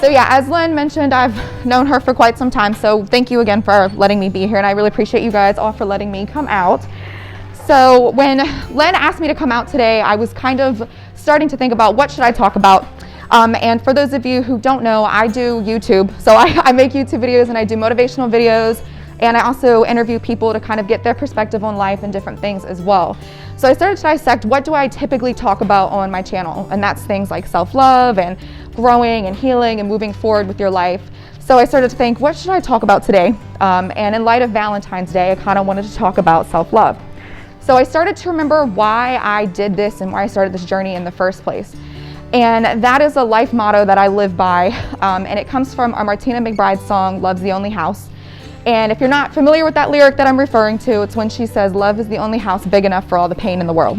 So yeah, as Lynn mentioned, I've known her for quite some time, so thank you again for letting me be here, and I really appreciate you guys all for letting me come out. So when Lynn asked me to come out today, I was kind of starting to think about what should I talk about. And for those of you who don't know, I do YouTube. So I make YouTube videos and I do motivational videos, and I also interview people to kind of get their perspective on life and different things as well. So I started to dissect what do I typically talk about on my channel, and that's things like self-love and growing and healing and moving forward with your life. So I started to think, what should I talk about today? And in light of Valentine's Day, I kind of wanted to talk about self-love. So I started to remember why I did this and why I started this journey in the first place. And that is a life motto that I live by, and it comes from our Martina McBride song, Love's the Only House. And if you're not familiar with that lyric that I'm referring to, it's when she says, love is the only house big enough for all the pain in the world.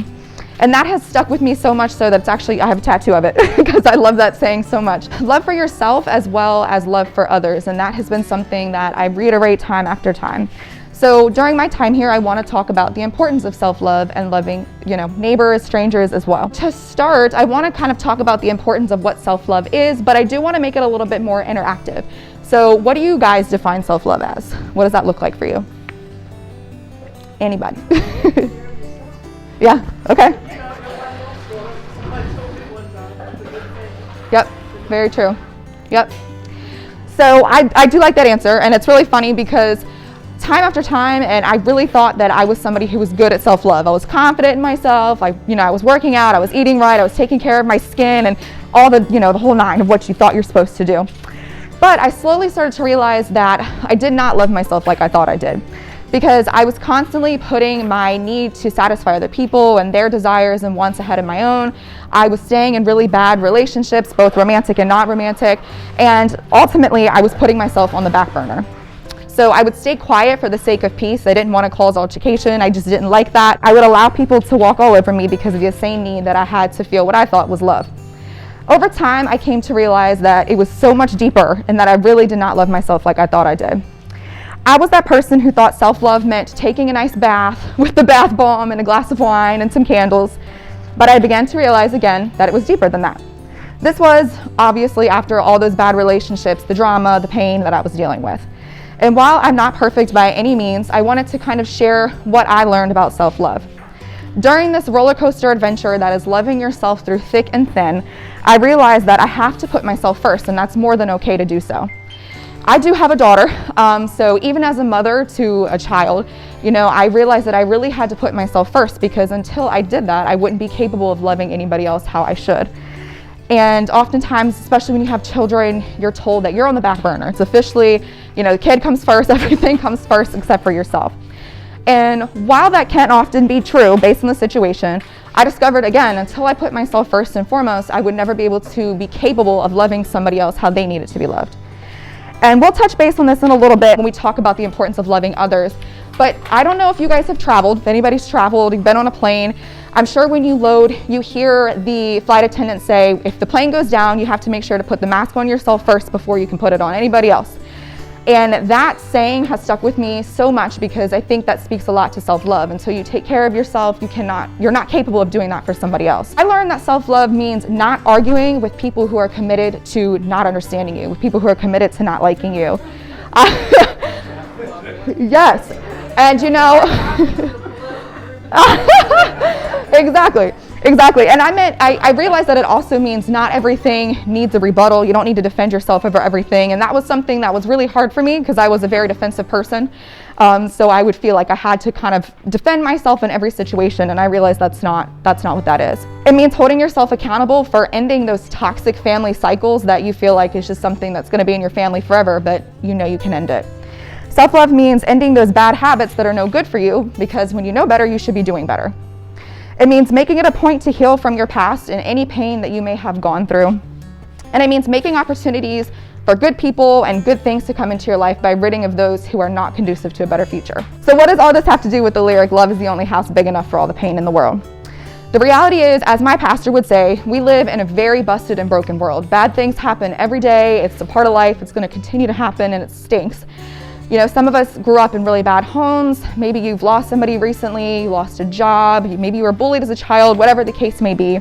And that has stuck with me so much so that it's actually, I have a tattoo of it because I love that saying so much. Love for yourself as well as love for others, and that has been something that I reiterate time after time. So during my time here, I want to talk about the importance of self-love and loving, neighbors, strangers as well. To start, I want to kind of talk about the importance of what self-love is, but I do want to make it a little bit more interactive. So what do you guys define self-love as? What does that look like for you? Anybody? Yeah, okay. Yep, very true. Yep. So I do like that answer, and it's really funny because time after time, and I really thought that I was somebody who was good at self-love. I was confident in myself. I was working out, I was eating right, I was taking care of my skin, and all the, the whole nine of what you thought you're supposed to do. But I slowly started to realize that I did not love myself like I thought I did, because I was constantly putting my need to satisfy other people and their desires and wants ahead of my own. I was staying in really bad relationships, both romantic and not romantic, and ultimately I was putting myself on the back burner. So I would stay quiet for the sake of peace. I didn't want to cause altercation. I just didn't like that. I would allow people to walk all over me because of the same need that I had to feel what I thought was love. Over time, I came to realize that it was so much deeper and that I really did not love myself like I thought I did. I was that person who thought self-love meant taking a nice bath with the bath bomb and a glass of wine and some candles, but I began to realize again that it was deeper than that. This was obviously after all those bad relationships, the drama, the pain that I was dealing with. And while I'm not perfect by any means, I wanted to kind of share what I learned about self-love. During this roller coaster adventure that is loving yourself through thick and thin, I realized that I have to put myself first, and that's more than okay to do so. I do have a daughter, so even as a mother to a child, I realized that I really had to put myself first, because until I did that, I wouldn't be capable of loving anybody else how I should. And oftentimes, especially when you have children, you're told that you're on the back burner. It's officially, the kid comes first, everything comes first except for yourself. And while that can often be true based on the situation, I discovered again, until I put myself first and foremost, I would never be able to be capable of loving somebody else how they needed to be loved. And we'll touch base on this in a little bit when we talk about the importance of loving others. But I don't know if you guys have traveled, if anybody's traveled, you've been on a plane. I'm sure when you load, you hear the flight attendant say, if the plane goes down, you have to make sure to put the mask on yourself first before you can put it on anybody else. And that saying has stuck with me so much because I think that speaks a lot to self-love. Until you take care of yourself, you're not capable of doing that for somebody else. I learned that self-love means not arguing with people who are committed to not understanding you, with people who are committed to not liking you. Yes, and Exactly. And I realized that it also means not everything needs a rebuttal. You don't need to defend yourself over everything. And that was something that was really hard for me because I was a very defensive person. So I would feel like I had to kind of defend myself in every situation. And I realized that's not what that is. It means holding yourself accountable for ending those toxic family cycles that you feel like is just something that's going to be in your family forever, but you can end it. Self-love means ending those bad habits that are no good for you, because when you know better, you should be doing better. It means making it a point to heal from your past and any pain that you may have gone through. And it means making opportunities for good people and good things to come into your life by ridding of those who are not conducive to a better future. So what does all this have to do with the lyric, love is the only house big enough for all the pain in the world? The reality is, as my pastor would say, we live in a very busted and broken world. Bad things happen every day. It's a part of life. It's going to continue to happen, and it stinks. Some of us grew up in really bad homes. Maybe you've lost somebody recently, you lost a job, maybe you were bullied as a child, whatever the case may be.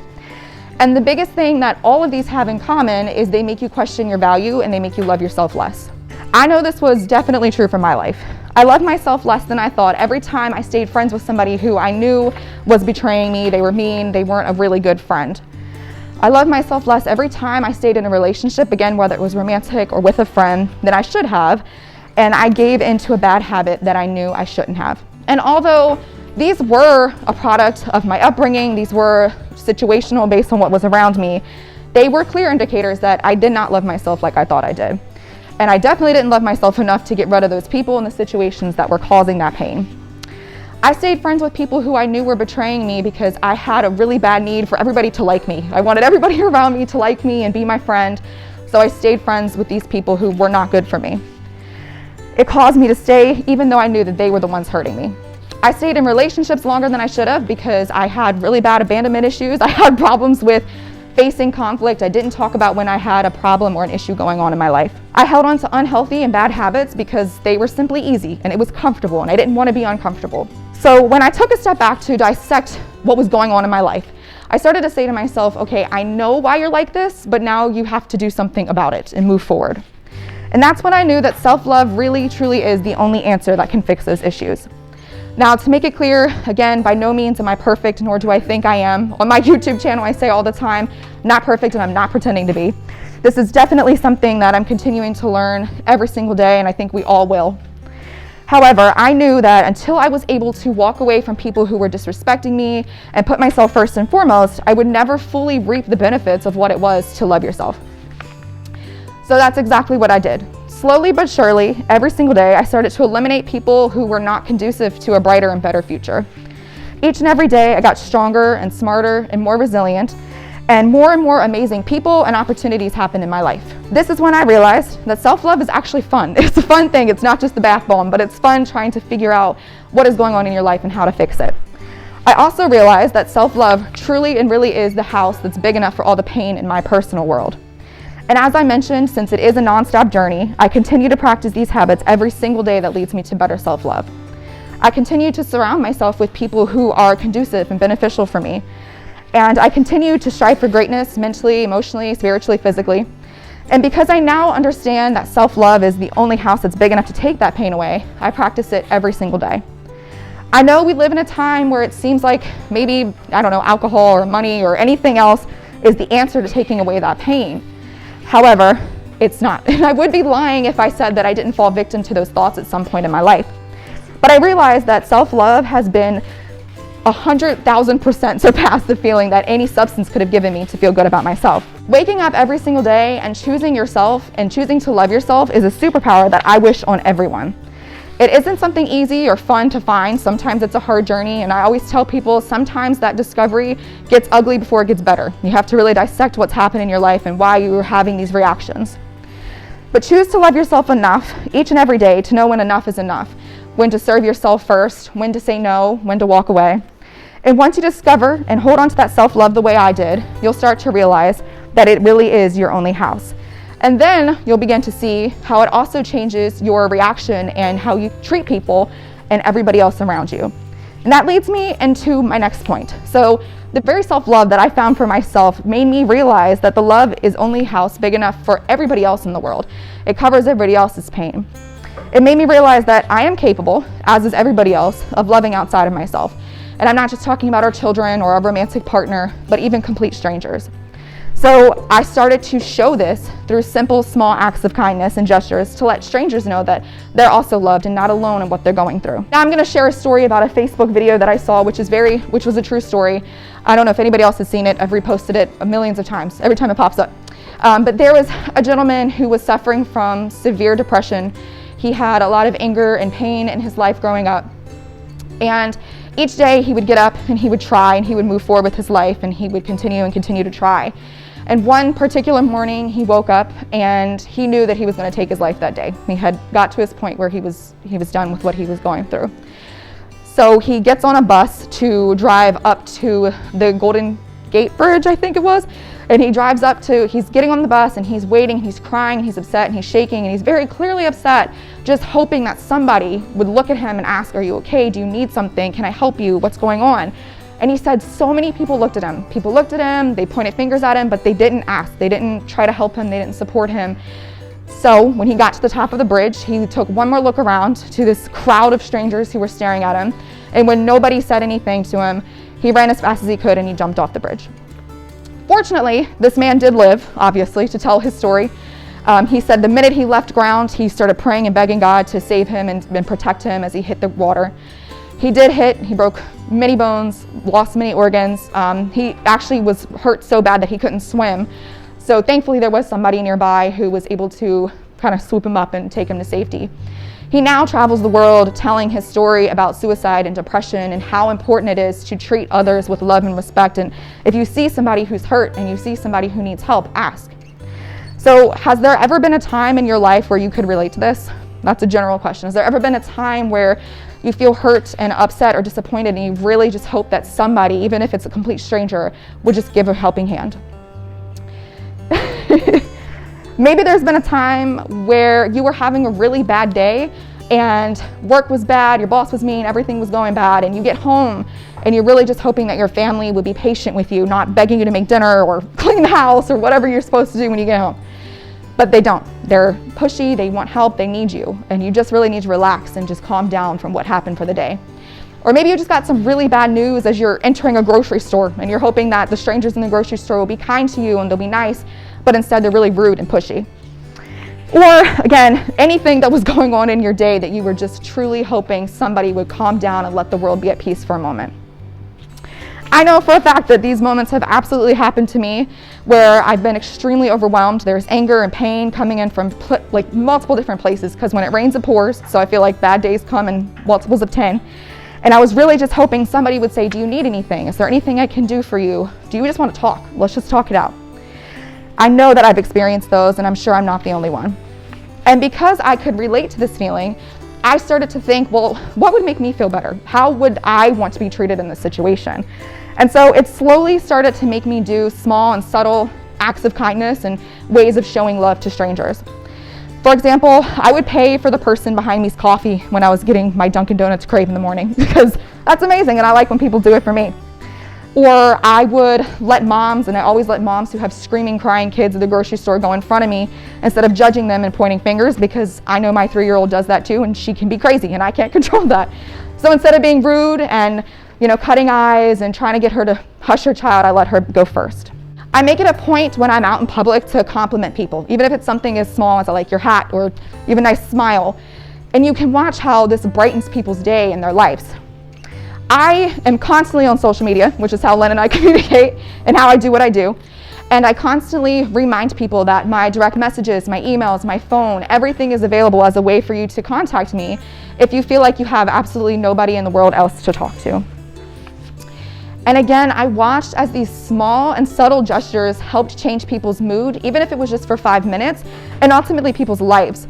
And the biggest thing that all of these have in common is they make you question your value and they make you love yourself less. I know this was definitely true for my life. I loved myself less than I thought every time I stayed friends with somebody who I knew was betraying me, they were mean, they weren't a really good friend. I loved myself less every time I stayed in a relationship, again, whether it was romantic or with a friend, than I should have, and I gave into a bad habit that I knew I shouldn't have. And although these were a product of my upbringing, these were situational based on what was around me, they were clear indicators that I did not love myself like I thought I did. And I definitely didn't love myself enough to get rid of those people and the situations that were causing that pain. I stayed friends with people who I knew were betraying me because I had a really bad need for everybody to like me. I wanted everybody around me to like me and be my friend, so I stayed friends with these people who were not good for me. It caused me to stay even though I knew that they were the ones hurting me. I stayed in relationships longer than I should have because I had really bad abandonment issues. I had problems with facing conflict. I didn't talk about when I had a problem or an issue going on in my life. I held on to unhealthy and bad habits because they were simply easy and it was comfortable and I didn't want to be uncomfortable. So when I took a step back to dissect what was going on in my life, I started to say to myself, okay, I know why you're like this, but now you have to do something about it and move forward. And that's when I knew that self-love really, truly is the only answer that can fix those issues. Now, to make it clear, again, by no means am I perfect, nor do I think I am. On my YouTube channel, I say all the time, not perfect, and I'm not pretending to be. This is definitely something that I'm continuing to learn every single day, and I think we all will. However, I knew that until I was able to walk away from people who were disrespecting me and put myself first and foremost, I would never fully reap the benefits of what it was to love yourself. So that's exactly what I did. Slowly but surely, every single day, I started to eliminate people who were not conducive to a brighter and better future. Each and every day, I got stronger and smarter and more resilient, and more amazing people and opportunities happened in my life. This is when I realized that self-love is actually fun. It's a fun thing. It's not just the bath bomb, but it's fun trying to figure out what is going on in your life and how to fix it. I also realized that self-love truly and really is the house that's big enough for all the pain in my personal world. And as I mentioned, since it is a non-stop journey, I continue to practice these habits every single day that leads me to better self-love. I continue to surround myself with people who are conducive and beneficial for me. And I continue to strive for greatness mentally, emotionally, spiritually, physically. And because I now understand that self-love is the only house that's big enough to take that pain away, I practice it every single day. I know we live in a time where it seems like maybe, I don't know, alcohol or money or anything else is the answer to taking away that pain. However, it's not. And I would be lying if I said that I didn't fall victim to those thoughts at some point in my life. But I realized that self-love has been 100,000% surpassed the feeling that any substance could have given me to feel good about myself. Waking up every single day and choosing yourself and choosing to love yourself is a superpower that I wish on everyone. It isn't something easy or fun to find. Sometimes it's a hard journey, and I always tell people sometimes that discovery gets ugly before it gets better. You have to really dissect what's happened in your life and why you're having these reactions. But choose to love yourself enough each and every day to know when enough is enough, when to serve yourself first, when to say no, when to walk away. And once you discover and hold on to that self-love the way I did, you'll start to realize that it really is your only house. And then you'll begin to see how it also changes your reaction and how you treat people and everybody else around you. And that leads me into my next point. So the very self-love that I found for myself made me realize that the love is only house big enough for everybody else in the world. It covers everybody else's pain. It made me realize that I am capable, as is everybody else, of loving outside of myself. And I'm not just talking about our children or a romantic partner, but even complete strangers. So I started to show this through simple, small acts of kindness and gestures to let strangers know that they're also loved and not alone in what they're going through. Now I'm going to share a story about a Facebook video that I saw, which was a true story. I don't know if anybody else has seen it. I've reposted it millions of times, every time it pops up. But there was a gentleman who was suffering from severe depression. He had a lot of anger and pain in his life growing up. And each day he would get up and he would try and he would move forward with his life and he would continue to try. And one particular morning he woke up and he knew that he was going to take his life that day. He had got to his point where he was done with what he was going through. So he gets on a bus to drive up to the Golden Gate Bridge, I think it was. And he drives up he's getting on the bus and he's waiting, and he's crying, and he's upset, and he's shaking, and he's very clearly upset, just hoping that somebody would look at him and ask, "Are you okay? Do you need something? Can I help you? What's going on?" And he said so many people looked at him. People looked at him, they pointed fingers at him, but they didn't ask. They didn't try to help him, they didn't support him. So when he got to the top of the bridge, he took one more look around to this crowd of strangers who were staring at him. And when nobody said anything to him, he ran as fast as he could and he jumped off the bridge. Fortunately, this man did live, obviously, to tell his story. He said the minute he left ground, he started praying and begging God to save him and protect him as he hit the water. He did hit, he broke many bones, lost many organs. He actually was hurt so bad that he couldn't swim. So thankfully there was somebody nearby who was able to kind of swoop him up and take him to safety. He now travels the world telling his story about suicide and depression and how important it is to treat others with love and respect. And if you see somebody who's hurt and you see somebody who needs help, ask. So has there ever been a time in your life where you could relate to this? That's a general question. Has there ever been a time where you feel hurt and upset or disappointed and you really just hope that somebody, even if it's a complete stranger, would just give a helping hand? Maybe there's been a time where you were having a really bad day and work was bad, your boss was mean, everything was going bad, and you get home and you're really just hoping that your family would be patient with you, not begging you to make dinner or clean the house or whatever you're supposed to do when you get home. But they don't. They're pushy, they want help, they need you, and you just really need to relax and just calm down from what happened for the day. Or maybe you just got some really bad news as you're entering a grocery store and you're hoping that the strangers in the grocery store will be kind to you and they'll be nice, but instead they're really rude and pushy. Or again, anything that was going on in your day that you were just truly hoping somebody would calm down and let the world be at peace for a moment. I know for a fact that these moments have absolutely happened to me where I've been extremely overwhelmed. There's anger and pain coming in from like multiple different places because when it rains, it pours. So I feel like bad days come in multiples of 10. And I was really just hoping somebody would say, do you need anything? Is there anything I can do for you? Do you just want to talk? Let's just talk it out. I know that I've experienced those and I'm sure I'm not the only one. And because I could relate to this feeling, I started to think, well, what would make me feel better? How would I want to be treated in this situation? And so it slowly started to make me do small and subtle acts of kindness and ways of showing love to strangers. For example, I would pay for the person behind me's coffee when I was getting my Dunkin' Donuts crave in the morning because that's amazing and I like when people do it for me. Or I would let moms, and I always let moms who have screaming, crying kids at the grocery store go in front of me instead of judging them and pointing fingers because I know my 3-year-old does that too and she can be crazy and I can't control that. So instead of being rude and cutting eyes and trying to get her to hush her child, I let her go first. I make it a point when I'm out in public to compliment people, even if it's something as small as I like your hat or even a nice smile. And you can watch how this brightens people's day and their lives. I am constantly on social media, which is how Len and I communicate and how I do what I do. And I constantly remind people that my direct messages, my emails, my phone, everything is available as a way for you to contact me if you feel like you have absolutely nobody in the world else to talk to. And again, I watched as these small and subtle gestures helped change people's mood, even if it was just for 5 minutes, and ultimately people's lives.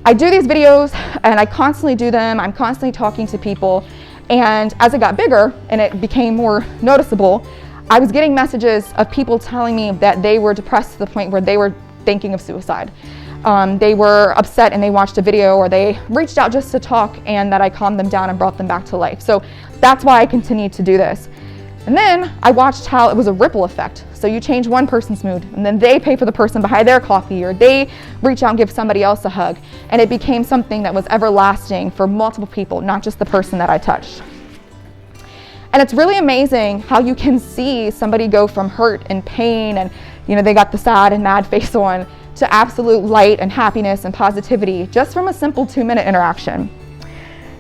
I do these videos and I constantly do them. I'm constantly talking to people. And as it got bigger and it became more noticeable, I was getting messages of people telling me that they were depressed to the point where they were thinking of suicide. They were upset and they watched a video or they reached out just to talk and that I calmed them down and brought them back to life. So that's why I continued to do this. And then I watched how it was a ripple effect. So you change one person's mood and then they pay for the person behind their coffee or they reach out and give somebody else a hug. And it became something that was everlasting for multiple people, not just the person that I touched. And it's really amazing how you can see somebody go from hurt and pain and they got the sad and mad face on to absolute light and happiness and positivity just from a simple 2-minute interaction.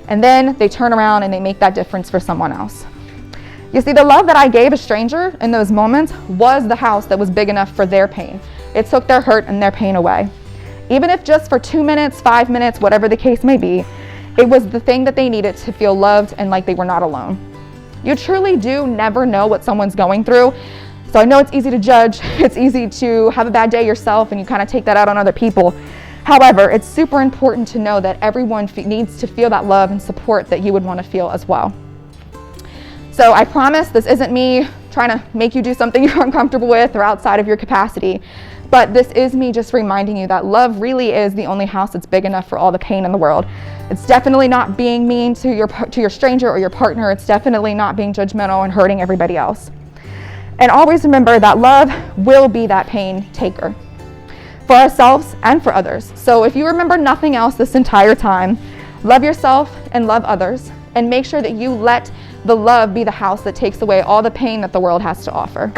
And then they turn around and they make that difference for someone else. You see, the love that I gave a stranger in those moments was the house that was big enough for their pain. It took their hurt and their pain away. Even if just for 2 minutes, 5 minutes, whatever the case may be, it was the thing that they needed to feel loved and like they were not alone. You truly do never know what someone's going through. So I know it's easy to judge. It's easy to have a bad day yourself and you kind of take that out on other people. However, it's super important to know that everyone needs to feel that love and support that you would want to feel as well. So I promise this isn't me trying to make you do something you're uncomfortable with or outside of your capacity. But this is me just reminding you that love really is the only house that's big enough for all the pain in the world. It's definitely not being mean to your stranger or your partner. It's definitely not being judgmental and hurting everybody else. And always remember that love will be that pain taker for ourselves and for others. So if you remember nothing else this entire time, love yourself and love others, and make sure that you let the love be the house that takes away all the pain that the world has to offer.